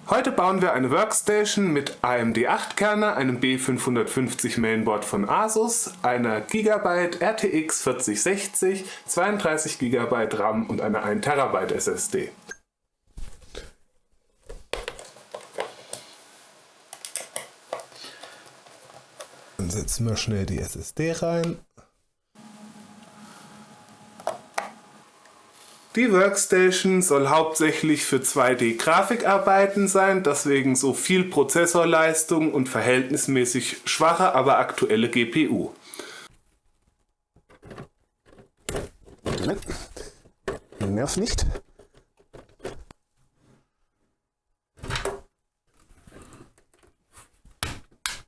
Heute bauen wir eine Workstation mit AMD8-Kerner, einem B550 Mainboard von Asus, einer Gigabyte RTX 4060, 32 GB RAM und einer 1 TB SSD. Dann setzen wir schnell die SSD rein. Die Workstation soll hauptsächlich für 2D-Grafikarbeiten sein, deswegen so viel Prozessorleistung und verhältnismäßig schwache, aber aktuelle GPU. Nerv nicht.